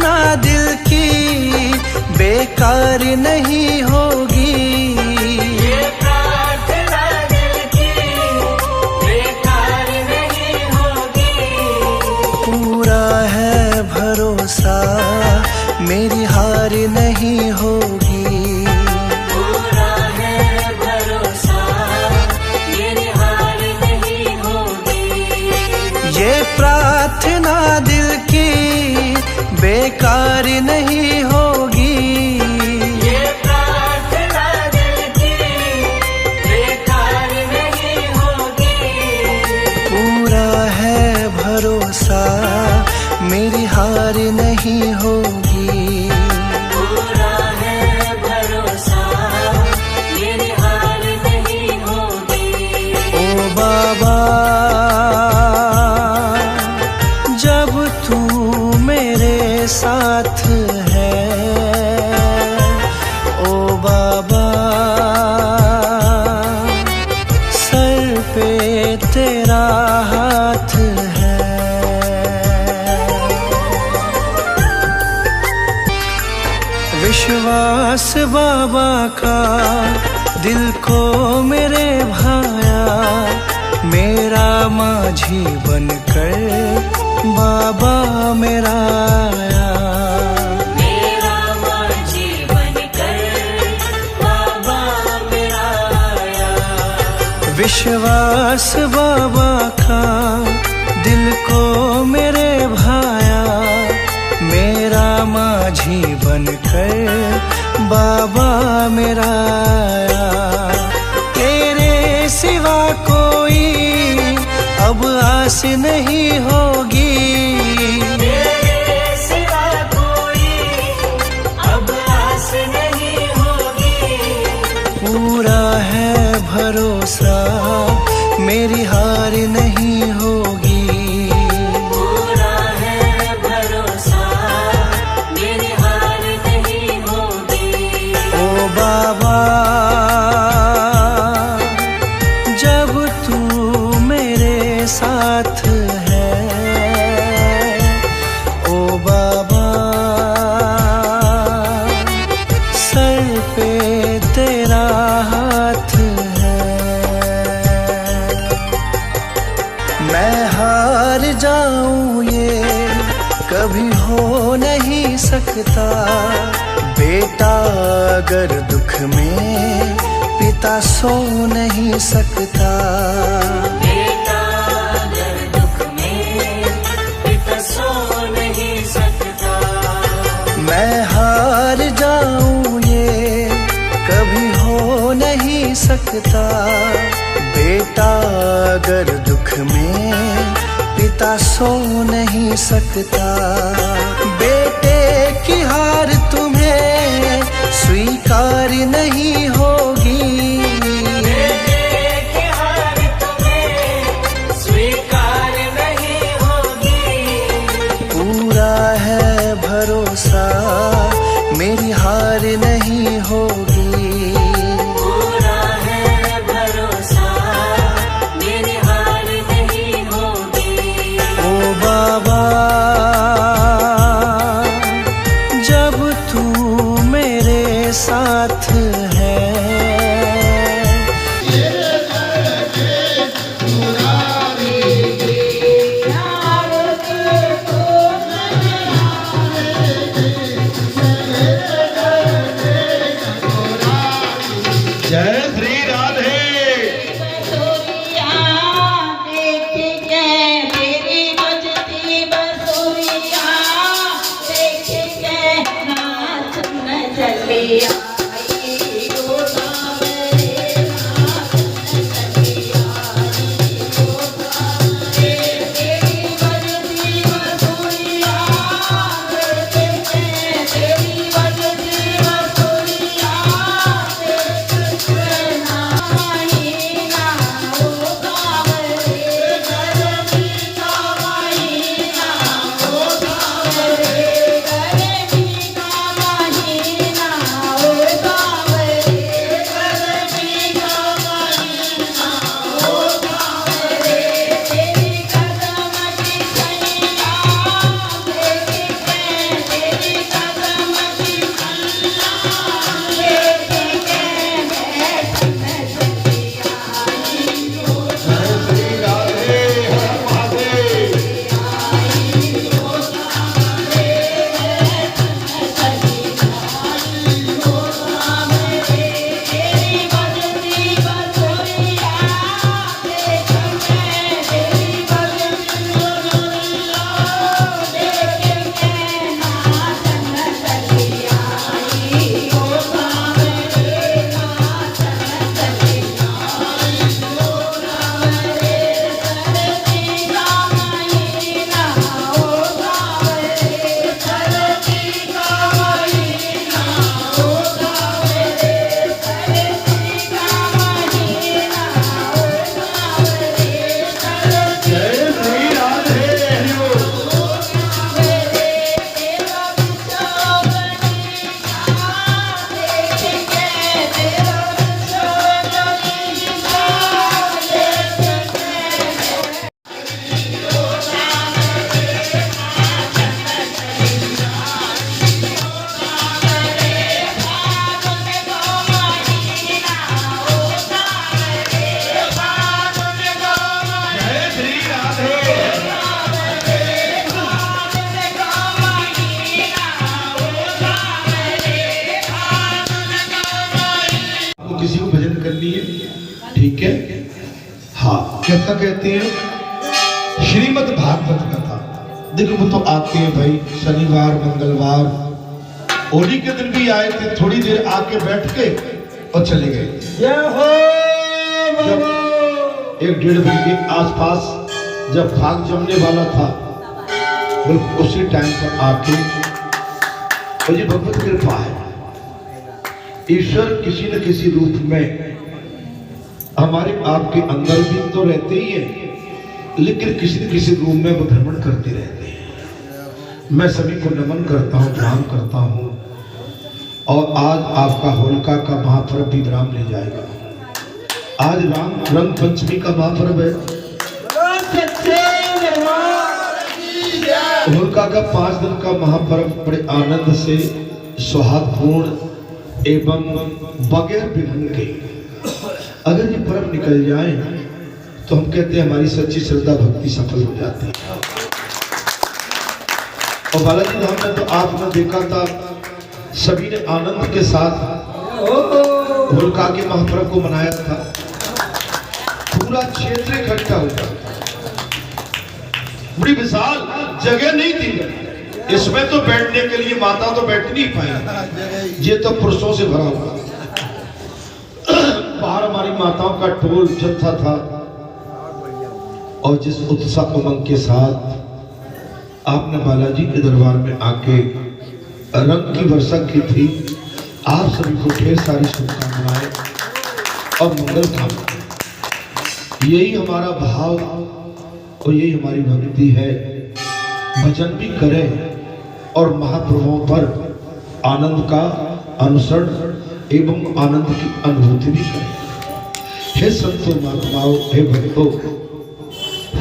प्रार्थना दिल की बेकार नहीं होगी। ये प्रार्थना दिल की बेकार नहीं होगी। पूरा है भरोसा मेरी हार नहीं होगी। पूरा है भरोसा मेरी हार नहीं होगी। ये प्रार्थना दिल की बेकार नहीं होगी। ये प्रार्थना दिल की बेकार नहीं होगी। पूरा है भरोसा मेरी हार नहीं होगी। पूरा है भरोसा मेरी हार नहीं होगी। ओ बाबा जब तू मेरे साथ है, ओ बाबा सर पे तेरा हाथ है। विश्वास बाबा का दिल को मेरे भाया, मेरा माझी बनकर बाबा मेरा आया। मेरा माझी बनकर बाबा मेरा आया। विश्वास बाबा का दिल को मेरे भाया, मेरा माझी बनकर बाबा मेरा आया। तेरे सिवा कोई अब आस नहीं होगी। तेरे सिवा कोई अब आस नहीं होगी। पूरा है भरोसा मेरी हार नहीं होगी। पूरा है भरोसा मेरी हार नहीं होगी। ओ बाबा जब तू मेरे साथ है, ओ बाबा सर पे तेरा हाथ है। मैं हार जाऊं ये कभी हो नहीं सकता। बेटा अगर दुख में पिता सो नहीं सकता। बेटा अगर दुख में पिता सो नहीं सकता। मैं हार जाऊं ये कभी हो नहीं सकता। बेटा अगर दुख में पिता सो नहीं सकता। बेटे की हार तुम्हें स्वीकार नहीं होगी। बेटे की हार तुम्हें स्वीकार नहीं होगी। पूरा है भरोसा मेरी हार नहीं होगी। पूरा है भरोसा मेरी हार नहीं होगी। ओ बाबा कैसा कहते हैं श्रीमद् भागवत कथा। देखो वो तो आते हैं भाई शनिवार मंगलवार, होली के दिन भी आए थे, थोड़ी देर आके बैठ के और चले गए। जब 1-1.5 बजे के आसपास जब भाग जमने वाला था, बिल्कुल उसी टाइम पर आके, और ये भगवत कृपा है, ईश्वर किसी न किसी रूप में हमारे आपके अंदर भी तो रहते ही हैं, लेकिन किसी न किसी रूप में वो भ्रमण करते रहते हैं। मैं सभी को नमन करता हूँ, प्रणाम करता हूँ। और आज आपका होलिका का महापर्व भी विराम ले जाएगा। आज राम रंग पंचमी का महापर्व है। होलिका का 5 दिन का महापर्व बड़े आनंद से, सौहार्दपूर्ण एवं बगैर विघ्न के, अगर ये पर्व निकल जाए तो हम कहते हैं हमारी सच्ची श्रद्धा भक्ति सफल हो जाती है। और बालाजी धाम में तो आपने देखा था, सभी ने आनंद के साथ होलिका के महापर्व को मनाया था। पूरा क्षेत्र इकट्ठा हुआ, बड़ी विशाल जगह नहीं थी इसमें, तो बैठने के लिए माता तो बैठ नहीं पाई, ये तो पुरुषों से भरा हुआ। बाहर हमारी माताओं का टोल जत्था था, और जिस उत्साह उमंग के साथ आपने बालाजी के दरबार में आके रंग की वर्षा की थी, आप सभी को ढेर सारी शुभकामनाएं और मंगल कामनाएं। यही हमारा भाव और यही हमारी भक्ति है। भजन भी करें और महाप्रभुओं पर आनंद का अनुसरण एवं आनंद की अनुभूति भी करें। हे संतो महात्माओं, हे भक्तों,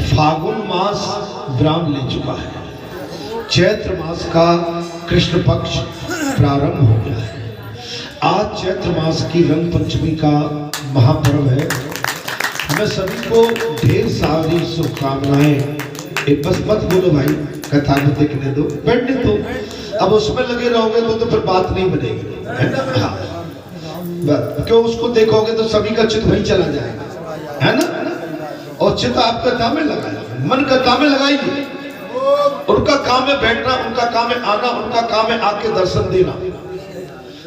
फागुन मास विराम ले चुका है। चैत्र मास का कृष्ण पक्ष प्रारंभ हो गया है। आज चैत्र मास की रंग पंचमी का महापर्व है। मैं सभी को ढेर सारी शुभकामनाएं। बस मत बोलो भाई, कथा को देखने दो, बैठने दो। अब उसमें लगे रहोगे तो फिर बात नहीं बनेगी, है ना? हाँ, क्यों उसको देखोगे तो सभी का चित्त वही चला जाएगा, है ना? और चित्त आप कथा में लगाइए, मन कथा में लगाइए। उनका काम है बैठना, उनका काम है आना, उनका काम है आके दर्शन देना।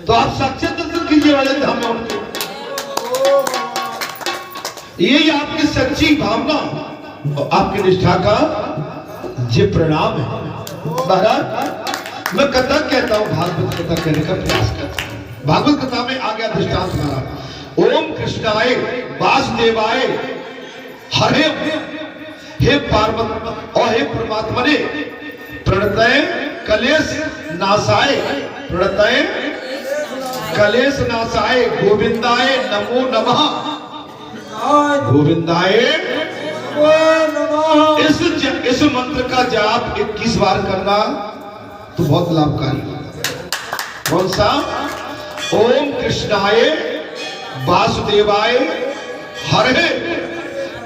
तो आप साक्षात दर्शन कीजिए वाले धाम में उनके। यही आपकी सच्ची भावना, आपकी निष्ठा का ये परिणाम है। महाराज मैं कथा कहता हूँ, भागवत कथा कहने का प्रयास करता हूँ। भागवत कथा में आ गया दृष्टांत हमारा। ओम कृष्णाय वासुदेवाय हरे, हे पार्वती और हे परमात्मा ने, प्रणतय कलेश नाशाय, प्रणतय कलेश नाशाय गोविंदाय नमो नमः, गोविंदाय इस मंत्र का जाप 21 बार करना तो बहुत लाभकारी है। कौन सा? ओम कृष्णाय वासुदेवाय हरे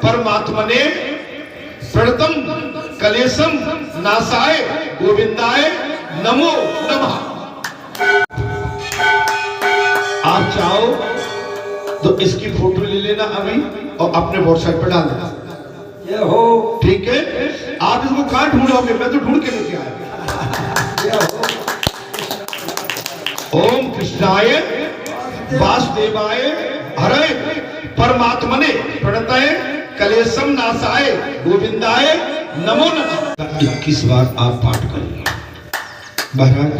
परमात्मने प्रणतम कलेशम नाशाय गोविंदाय नमो नमः। आप चाहो तो इसकी फोटो ले लेना अभी और अपने व्हाट्सएप पर डाल देना, ठीक है? आप इसको कहां ढूंढोगे? मैं तो ढूंढ के लेके आया। ओम कृष्णाय वासुदेवाय हरे परमात्मने प्रणतय कलेशम नाशाय गोविंदाय नमो नमः। 21 बार आप पाठ करेंगे। महाराज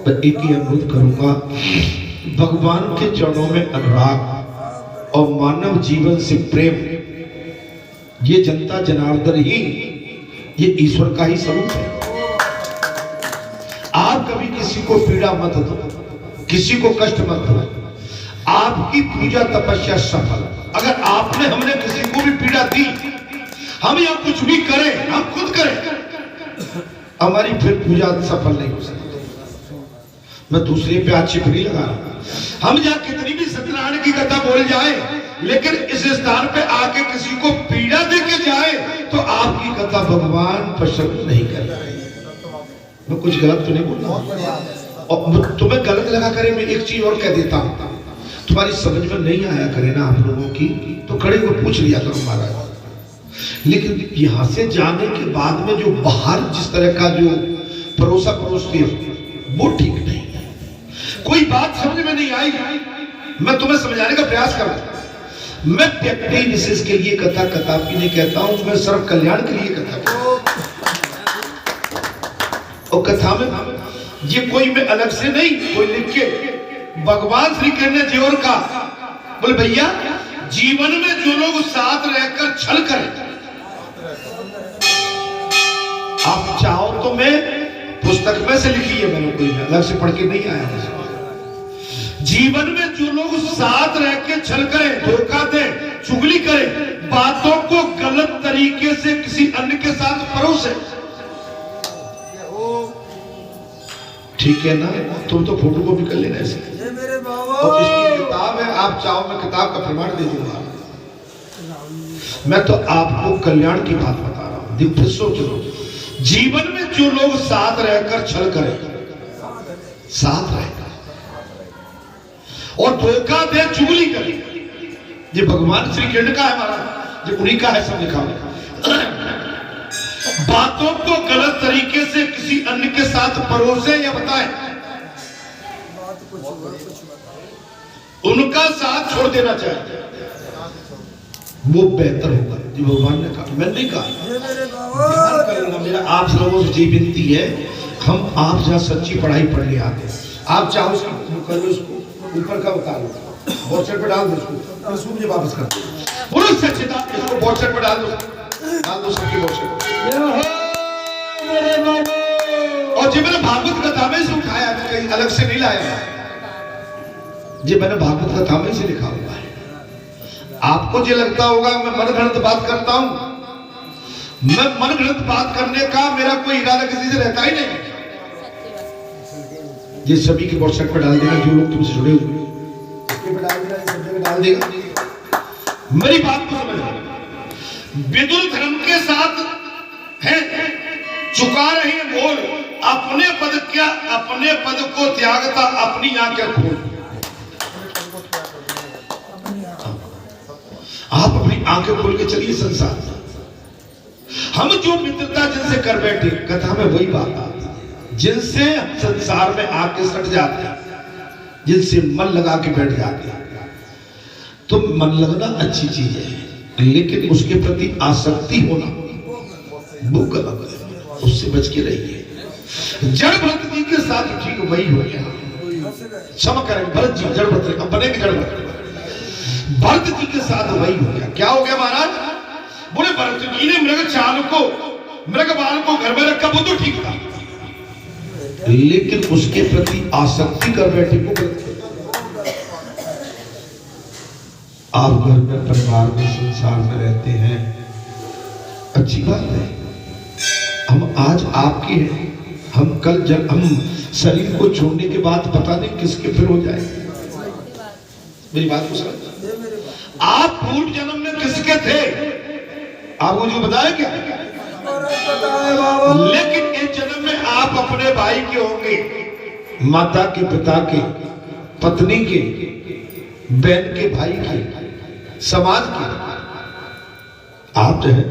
मैं एक ही अनुरोध करूंगा, भगवान के चरणों में अनुराग और मानव जीवन से प्रेम, ये जनता जनार्दन ही, ये ईश्वर का ही स्वरूप है। आप कभी किसी को पीड़ा मत दो, किसी को कष्ट मत दो। आपकी पूजा तपस्या सफल। अगर आपने हमने किसी को भी पीड़ा दी, हम या कुछ भी करें, हम खुद करें, हमारी फिर पूजा सफल नहीं हो सकती। मैं दूसरे पे आक्षेप नहीं लगा रहा। हम जहाँ कितनी भी सत्यनारायण की कथा बोल जाए, लेकिन इस स्थान पे आके किसी को पीड़ा देके जाए तो आपकी कथा भगवान पसंद नहीं कर रहे। मैं कुछ गलत तो नहीं बोल रहा, और तुम्हें गलत लगा करे। मैं एक चीज और कह देता हूँ, तुम्हारी समझ में नहीं आया करे ना आप लोगों की, तो खड़े को पूछ लिया करो महाराज, लेकिन यहां से जाने के बाद में जो बाहर जिस तरह का जो परोसती है वो ठीक नहीं है। कोई बात समझ में नहीं आई, मैं तुम्हें समझाने का प्रयास कर रहा हूं। मैं व्यक्ति विशेष के लिए कथा कदापि नहीं कहता हूं, मैं सर्व कल्याण के लिए कथा कहता हूं। और कथा में ये कोई मैं अलग से नहीं, कोई लिख के भगवान श्री कृष्ण ने जोर का बोले भैया जीवन में जो लोग साथ रहकर छल करें, आप चाहो तो मैं पुस्तक में से लिखी है, मैंने कोई अलग से पढ़ के नहीं आया। जीवन में जो लोग साथ रह के छल करें, धोखा दें, चुगली करें, बातों को गलत तरीके से किसी अन्य के साथ परोसे, ठीक है ना, तुम तो फोटो कॉपी कर लेना ऐसे। और इसकी किताब है, आप चाहो मैं किताब का प्रमाण दे दूंगा। मैं तो आपको कल्याण की बात बता रहा हूं। फिर सोचो, जीवन में जो लोग साथ रहकर छल करें, साथ रहकर और धोखा दे, चुगली करे, ये भगवान श्री कृष्ण का है महाराज, ये उन्हीं का है, सब लिखा हुआ। बातों को गलत तरीके से किसी अन्य के साथ परोसे या बताएं, उनका साथ छोड़ देना चाहिए, वो बेहतर होगा। जी भगवान ने कहा, मैंने नहीं कहा। ध्यान करना, मेरा आप लोगों से जी विनती है, हम आप जहां सच्ची पढ़ाई पढ़ने आते हैं, आप चाहो उसको ऊपर का उतार लो, व्हाट्सएप पे डाल दो, उसको मुझे वापस कर दो, बोलो सच्चिदा, इसको व्हाट्सएप पे डाल दो सबकी व्हाट्सएप। और जी मैंने भागवत कथा में से उठाया, मैं कहीं अलग से नहीं लाया, जी मैंने भागवत कथा में से लिखा हुआ है। आपको जो लगता होगा मैं मनगढ़ंत बात करता हूं, मैं मनगढ़ंत बात करने का मेरा कोई इरादा किसी से रहता ही नहीं। ये सभी के व्हाट्सएप पे डाल देगा, जो लोग तुमसे जुड़े हुए इसके पे डाल देगा, सब जगह डाल देगा। मेरी बात को समझ, विदुर धर्म के साथ है, चुका रहे बोल, अपने पद को त्यागता अपनी आंखें खोल। आप अपनी आंखें खोल के चलिए संसार। हम जो मित्रता जिनसे कर बैठे, कथा में वही बात आती है, जिनसे संसार में आके सट जाते हैं, जिनसे मन लगा के बैठ जाते हैं। तो मन लगना अच्छी चीज है, लेकिन उसके प्रति आसक्ति होना वो गलत है, उससे बच के रहिए। जड़ भरत जी के साथ ठीक वही हो गया, क्षमा करें भरत जी, जड़ भरत बनेंगे, जड़ भरत भरत जी के साथ वही हो गया। क्या हो गया महाराज? बोले भरत जी ने मृग बाल को घर में रखा, वो तो ठीक था, लेकिन उसके प्रति आसक्ति कर बैठे को गलत। आप घर में, परिवार में, संसार में रहते हैं, अच्छी बात है, हम आज आपके हैं, हम कल जब हम शरीर को छोड़ने के बाद पता नहीं किसके फिर हो जाएंगे। मेरी बात को समझ, आप पूर्व जन्म में किसके थे आपको जो बताया क्या? लेकिन इस जन्म में आप अपने भाई के होंगे, माता के, पिता के, पत्नी के, बहन के, भाई के, समाज के। आप जो है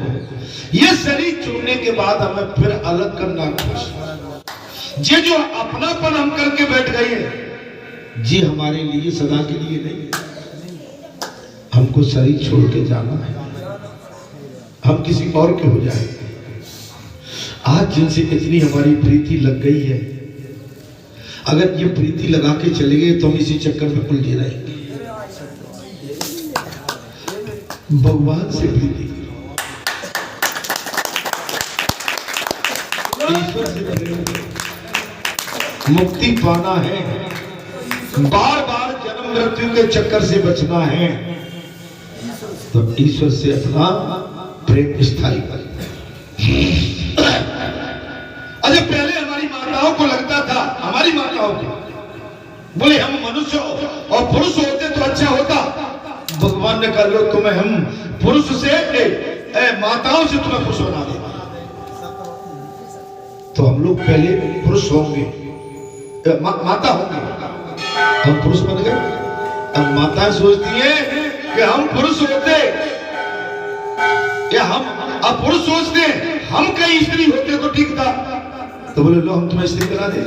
ये शरीर छोड़ने के बाद हमें फिर अलग करना खुश, ये जो अपनापन हम करके बैठ गए हैं, जी हमारे लिए सदा के लिए नहीं, हमको शरीर छोड़ के जाना है, हम किसी और के हो जाएंगे। आज जिनसे इतनी हमारी प्रीति लग गई है, अगर ये प्रीति लगा के चले गए तो हम इसी चक्कर में उलझे रहेंगे। भगवान से प्रीति, ईश्वर से प्रेम, मुक्ति पाना है, बार बार जन्म मृत्यु के चक्कर से बचना है, तो ईश्वर से अपना प्रेम स्थायी कर। अच्छा, पहले हमारी माताओं को लगता था, हमारी माताओं को, बोले हम मनुष्य और पुरुष होते तो अच्छा होता। भगवान ने कहा लो तुम्हें हम पुरुष से माताओं से तुम्हें पुरुष बना देगा। तो हम लोग पहले पुरुष होंगे, माता होंगे, हम पुरुष बन गए। अब माता सोचती है कि हम पुरुष होते या हम अब पुरुष सोचते हैं हम कहीं स्त्री होते तो ठीक था, तो बोले लो हम तुम्हें स्त्री बना दे।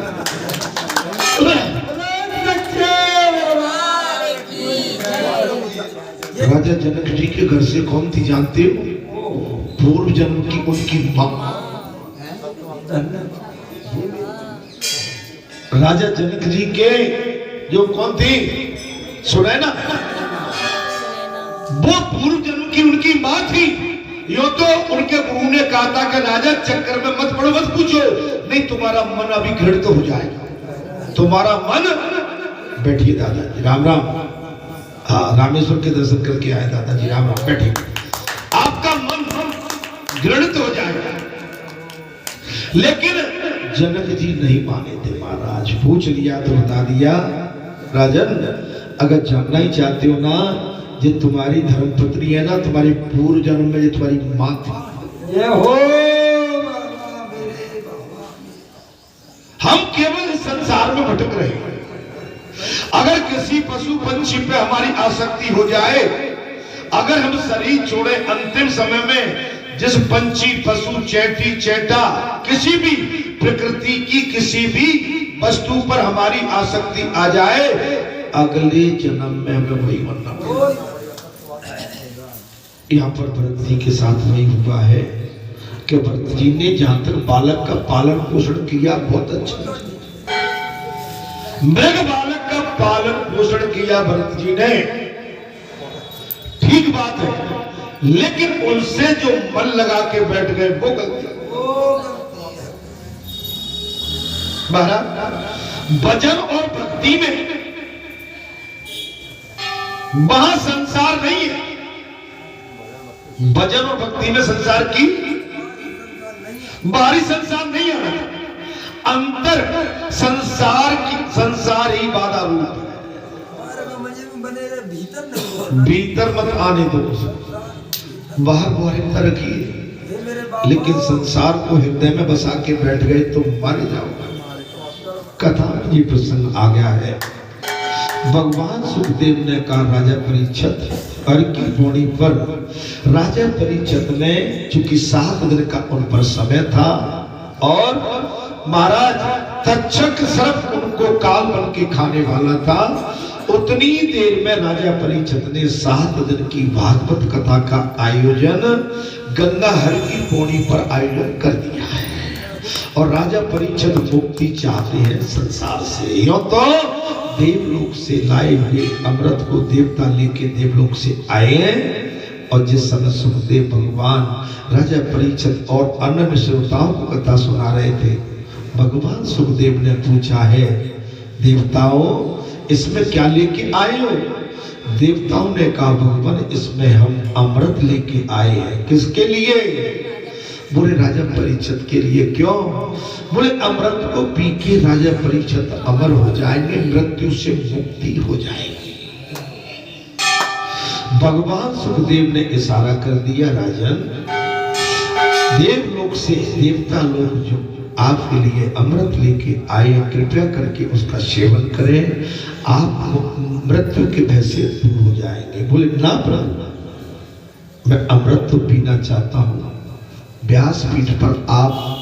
राजा जनक जी के घर से कौन थी जानते हो? पूर्व जन्म की उनकी मां। राजा जनक जी के जो कौन थी, सुने ना, वो पूर्व जन्म की उनकी मां थी। यो तो उनके गुरु ने कहा था कि राजा चक्कर में मत पड़ो, मत पूछो, नहीं तुम्हारा मन अभी घृणित हो जाएगा, तुम्हारा मन। बैठिए दादाजी, राम राम। हाँ, रामेश्वर के दर्शन करके आए दादाजी, राम राम। बैठिए, आपका मन घृणित हो जाएगा। लेकिन जनक जी नहीं माने थे महाराज। पूछ लिया तो बता दिया, राजन अगर जानना ही चाहते हो ना, जो तुम्हारी धर्मपत्नी है ना, तुम्हारी पूर्व जन्म में जो तुम्हारी मां थी। ये हो हम केवल संसार में भटक रहे हैं। अगर किसी पशु पंछी पे हमारी आसक्ति हो जाए, अगर हम शरीर छोड़े अंतिम समय में जिस पंछी पशु चैटी चैटा किसी भी प्रकृति की किसी भी वस्तु पर हमारी आसक्ति आ जाए, अगले जन्म में हमें वही बनना पड़ेगा। यहाँ पर भरत जी के साथ वही हुआ है कि भरत जी ने जहां तक बालक का पालन पोषण किया बहुत अच्छा, मृग बालक का पालन पोषण किया भरत जी ने, ठीक बात है। लेकिन उनसे जो मन लगा के बैठ गए वो गलती। महाराज भजन और भक्ति में वहां संसार नहीं है। भजन और भक्ति में संसार की बाहरी संसार नहीं है, अंतर संसार की, संसार ही बाधा रूप है। भीतर मत आने दो, बाहर बाहर रखिए, लेकिन संसार को हृदय में बसा के बैठ गए तो मारे जाओगे। कथा में ये प्रसंग आ गया है। भगवान सुखदेव ने कहा राजा परीक्षित, हर की पौड़ी पर राजा परीक्षित ने, चूंकि 7 दिन का उन पर समय था और महाराज तक्षक सर्प उनको काल बन के खाने वाला था, उतनी देर में राजा परीक्षित ने 7 दिन की भागवत कथा का आयोजन गंगा हर की पौड़ी पर आयोजन कर दिया है। और राजा परीक्षित मुक्ति चाहते हैं संसार से। यो तो देवलोक से लाए हुए अमृत को देवता लेके देवलोक से आए हैं। और जिस समय सुखदेव भगवान राजा परीक्षित और अन्य श्रोताओं को कथा सुना रहे थे, भगवान सुखदेव ने पूछा है, देवताओं इसमें क्या लेके आए हो? देवताओं ने कहा भगवान इसमें हम अमृत लेके आए हैं। किसके लिए? बोले राजा परीक्षित के लिए। क्यों? बोले अमृत को पी के राजा परीक्षित अमर हो जाएंगे, मृत्यु से मुक्ति हो जाएगी। भगवान सुखदेव ने इशारा कर दिया, राजन देवलोक से देवता लोग जो आपके लिए अमृत लेके आए, कृपया करके उसका सेवन करें, आप मृत्यु के भय से दूर हो जाएंगे। बोले ना प्रभु, मैं अमृत तो पीना चाहता हूं। व्यासपीठ पर आप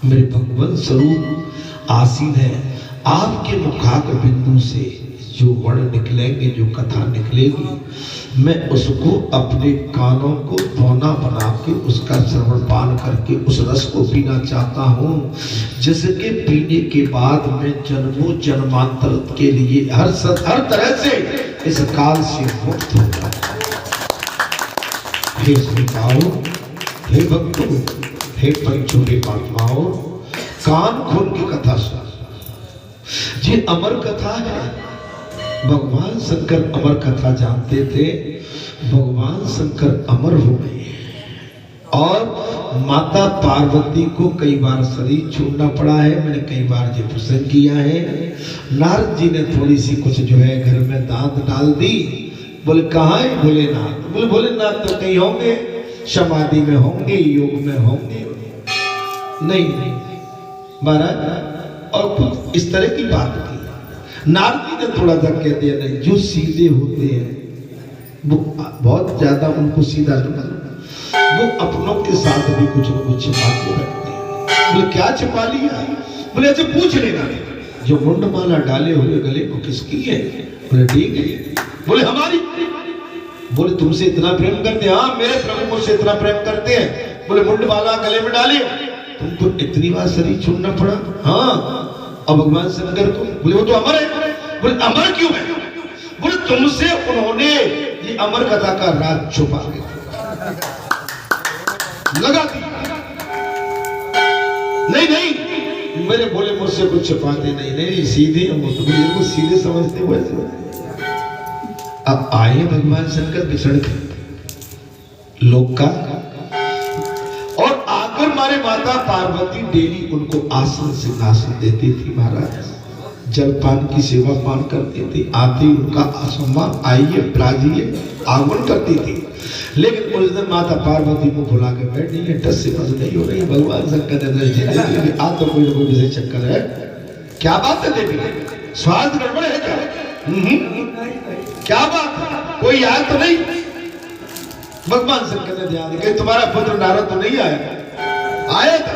मेरे भगवान स्वरूप आसीन है, आपके मुखाग्र बिंदु से जो वर्ण निकलेंगे, जो कथा निकलेगी, मैं उसको अपने कानों को दोना बना के उसका श्रवण पान करके उस रस को पीना चाहता हूँ, जिसके पीने के बाद मैं जन्मों जन्मांतर के लिए हर तरह से इस काल से मुक्त हो जाऊं। हे श्रोताओं, हे भक्तों, हे पंचों, हे महात्माओं, कान खोल के कथा सुन। ये अमर कथा है। भगवान शंकर अमर कथा जानते थे। भगवान शंकर अमर हो गए और माता पार्वती को कई बार शरीर छोड़ना पड़ा है। मैंने कई बार ये प्रसंग किया है। नारद जी ने थोड़ी सी कुछ जो है घर में दांत डाल दी। बोले कहाँ है भोलेनाथ? बोले भोलेनाथ तो कहीं होंगे, समाधि में होंगे, योग में होंगे। नहीं महाराज, और कुछ इस तरह की बात की। नारद जी ने थोड़ा सा कह दिया, नहीं जो सीधे होते हैं वो बहुत ज्यादा उनको सीधा नहीं। वो अपनों के साथ भी कुछ न कुछ छिपा के रखते हैं। बोले क्या छिपा लिया? बोले अच्छा पूछ लेना, जो मुंडमाला डाले हुए गले को किसकी है? बोले ठीक है। बोले हमारी। बोले तुमसे इतना प्रेम करते हैं? हाँ मेरे प्रभु मुझसे इतना प्रेम करते हैं। बोले मुंडमाला गले में डाली, तुमको इतनी बार शरीर छोड़ना पड़ा? हाँ। अब भगवान शंकर को? बोले वो तो अमर है। बोले अमर क्यों है? बोले तुमसे उन्होंने ये अमर कथा का राज छुपा के लगा दी। नहीं नहीं मेरे बोले मुझसे कुछ छुपाते नहीं, नहीं सीधे को सीधे समझते हुए। अब आए भगवान शंकर बिछड़ के लोक का, और आकर मारे माता पार्वती डेली उनको आसन सिंहासन देती थी महाराज, जलपान की सेवा पान करती थी, आती उनका सम्मान आइए प्राजिए आगमन करती थी। लेकिन उस दिन माता पार्वती को भुला के बैठी है, टस से बस नहीं हो रही। भगवान शंकर ने दृष्टि दी कि आज तो कोई ना कोई विषय चक्कर है। क्या बात है देवी, स्वास्थ्य गड़बड़ है क्या? क्या बात है, कोई आया तो नहीं? भगवान शंकर ने ध्यान दिया तुम्हारा पुत्र नारद तो नहीं आया? आया था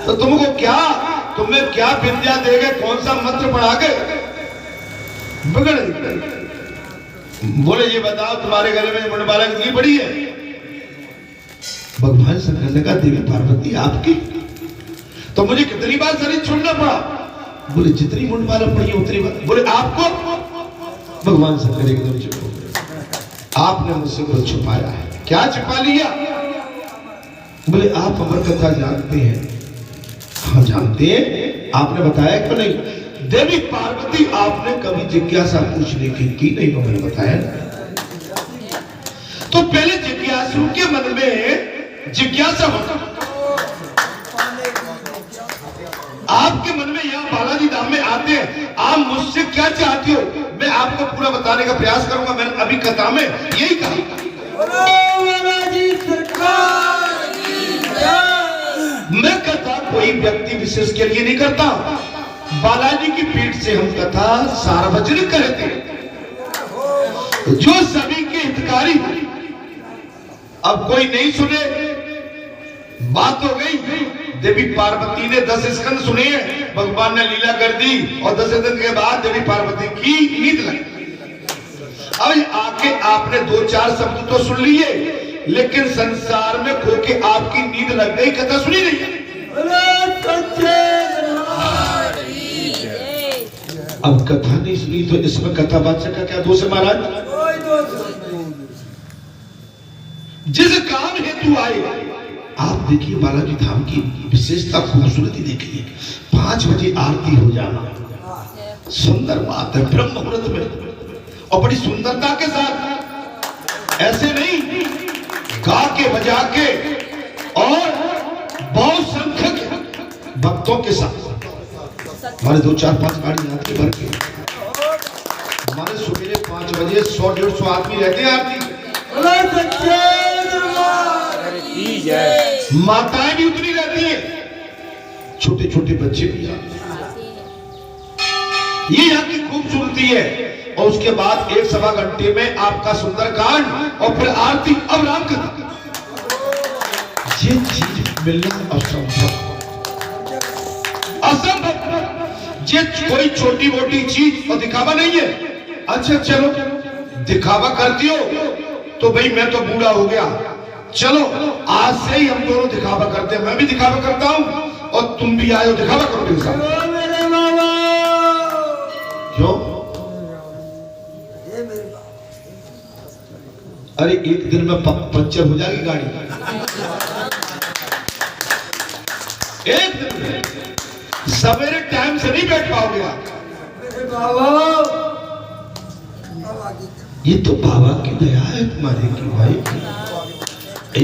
तो तुमको क्या, तुम्हें क्या विद्या देगे, कौन सा मंत्र पढ़ा के बिगड़ गई? बोले ये बताओ तुम्हारे गले में मुंडमाला कितनी बड़ी है? भगवान शंकर ने कहा देवी पार्वती आपकी, तो मुझे कितनी बार शरीर छोड़ना पड़ा? बोले जितनी मुंडमाला पड़ी है उतनी बार। बोले आपको? भगवान शंकर एकदम चुप हो गए। आपने मुझसे कुछ छुपाया है। क्या छुपा लिया? बोले आप अमर कथा जानते हैं? हाँ जानते हैं। आपने बताया क्यों नहीं? देवी पार्वती आपने कभी जिज्ञासा पूछने की नहीं? मैंने बताया। तो पहले जिज्ञासु के मन में जिज्ञासा होता, आपके मन में यहाँ बालाजी धाम में आते हैं, आप मुझसे क्या चाहती हो? मैं आपको पूरा बताने का प्रयास करूंगा। मैंने अभी कथा में यही कहा, मैं कथा कोई व्यक्ति विशेष के लिए नहीं करता। बालाजी की पीठ से हम कथा सार्वजनिक करते हैं, जो सभी के हितकारी। अब कोई नहीं सुने, बात हो गई। देवी पार्वती ने 10 स्कंद सुने, भगवान ने लीला कर दी, और 10 दिन के बाद देवी पार्वती की नींद लगी। अब आके आपने 2-4 शब्द तो सुन लिए, लेकिन संसार में खो के आपकी नींद लग गई, कथा सुनी नहीं। अब कथा नहीं सुनी तो इसमें कथा बादशाह का क्या दोष है महाराज? जिस काम हेतु आए, आप देखिए बालाजी धाम की विशेषता, खूबसूरती देखिए। 5 बजे आरती हो जाना सुंदर बात है, ब्रह्म मुहूर्त में, और बड़ी सुंदरता के साथ। ऐसे नहीं गा के बजा के और बहुत संख्यक भक्तों के साथ। हमारे 2-4-5 गाड़ी आती भर के, हमारे सुबह 5 बजे 100-150 आदमी रहते हैं आरती। माताएं भी उतनी रहती हैं, छोटे छोटे बच्चे भी आते हैं। ये यहाँ की खूबसूरती है। और उसके बाद 1-1.25 घंटे में आपका सुंदरकांड और फिर आरती, अब राम कथा। ये चीज मिलना असंभव, असंभव। ये कोई छोटी मोटी चीज और दिखावा नहीं है। अच्छा चलो दिखावा करती हो तो भाई मैं तो बूढ़ा हो गया, चलो आज से ही हम दोनों दिखावा करते हैं। मैं भी दिखावा करता हूं और तुम भी आए हो, दिखावा करो मेरे साथ। क्यों? अरे एक दिन में पंचर हो जाएगी गाड़ी, एक दिन में। सवेरे टाइम से नहीं बैठ पाओगे आप। ये तो बाबा की दया है तुम्हारे की भाई।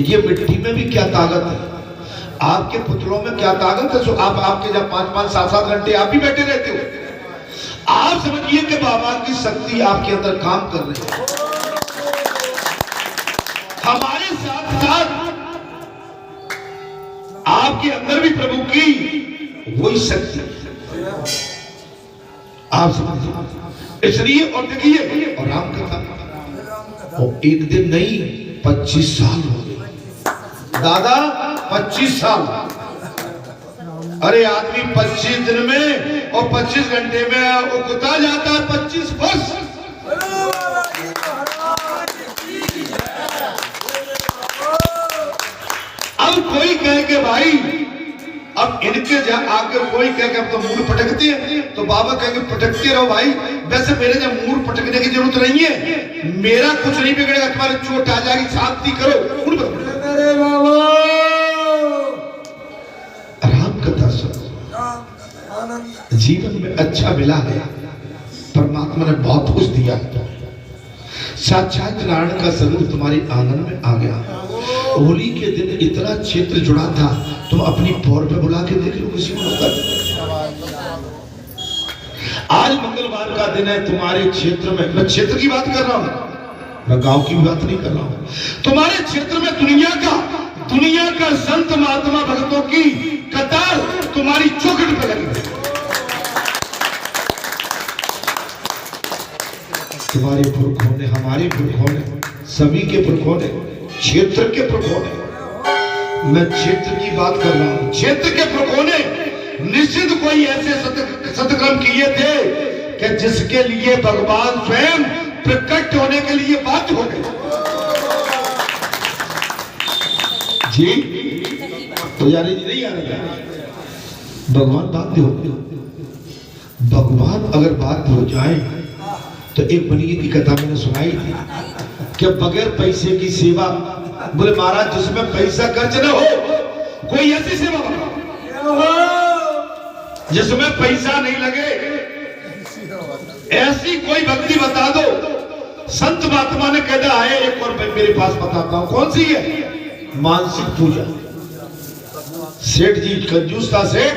ये मिट्टी में भी क्या ताकत है, आपके पुत्रों में क्या ताकत है। सो आप आपके जब 5-5, 7-7 घंटे आप भी बैठे रहते हो। आप समझिए कि बाबा की शक्ति आपके अंदर काम कर रही है। हमारे साथ साथ आपके अंदर भी प्रभु की वही शक्ति है, आप समझिए। इसलिए और देखिए, और राम कथा और एक दिन नहीं 25 साल हो गए। दादा 25 साल। अरे आदमी 25 दिन में और 25 घंटे में उगता जाता है 25 वर्ष। अब कोई कहे कि भाई अब इनके आगे कोई कहे कि अब तो मूड पटकती है, तो बाबा कहेंगे पटकते रहो भाई। वैसे मेरे जब मूड पटकने की जरूरत नहीं है, मेरा कुछ नहीं बिगड़ेगा, तुम्हारे चोट आ जाएगी, शांति करो। अरे बाबा आराम कथा सुनो। जीवन में अच्छा मिला है, परमात्मा ने बहुत कुछ दिया। साक्षात नारायण का स्वरूप तुम्हारे आंगन में आ गया। होली के दिन इतना क्षेत्र जुड़ा था, तुम अपनी पौर पे बुला के देख लो किसी को होता। आज मंगलवार का दिन है तुम्हारे क्षेत्र में, मैं क्षेत्र की बात कर रहा हूं, मैं गांव की भी बात नहीं कर रहा हूं। तुम्हारे क्षेत्र में दुनिया का संत महात्मा भक्तों की कतार तुम्हारी चौखट पे लगी है। तुम्हारे पुरखों ने, हमारे पुरखों ने, सभी के पुरखों ने, क्षेत्र के पुरखों ने, मैं क्षेत्र की बात कर रहा हूं, क्षेत्र के पुरखों ने निश्चित कोई ऐसे सत्कर्म किए थे कि जिसके लिए भगवान स्वयं प्रकट होने के लिए बाध्य हो गए। जी पुजारी जी नहीं आ रहे, भगवान बाध्य हो गए। भगवान अगर बाध्य हो जाए तो एक बनिए की कथा मैंने सुनाई थी कि बगैर पैसे की सेवा, बोले महाराज जिसमें पैसा खर्च न हो, कोई ऐसी सेवा जिसमें पैसा नहीं लगे, ऐसी कोई भक्ति बता दो। संत महात्मा ने कह दिया है, एक और मेरे पास बताता हूं, कौन सी है? मानसिक पूजा। सेठ जी कंजूस था सेठ,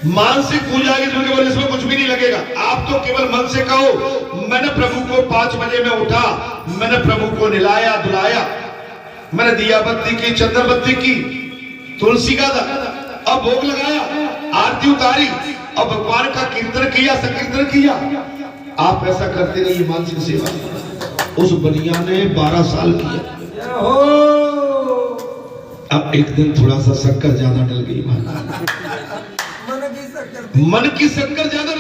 मानसिक पूजा की बोले इसमें कुछ भी नहीं लगेगा, आप तो केवल मन से कहो मैंने प्रभु को 5 बजे में उठा, मैंने प्रभु को नहलाया धुलाया, मैंने दिया बत्ती की, चंदन बत्ती की, तुलसी का अब भोग लगाया, आरती उतारी, अब भगवान का कीर्तन किया, संकीर्तन किया। आप ऐसा करते रहिए मानसिक सेवा। उस बनिया ने 12 साल किया। अब एक दिन थोड़ा सा शक्कर ज्यादा डल गई, मन की शक्कर ज्यादा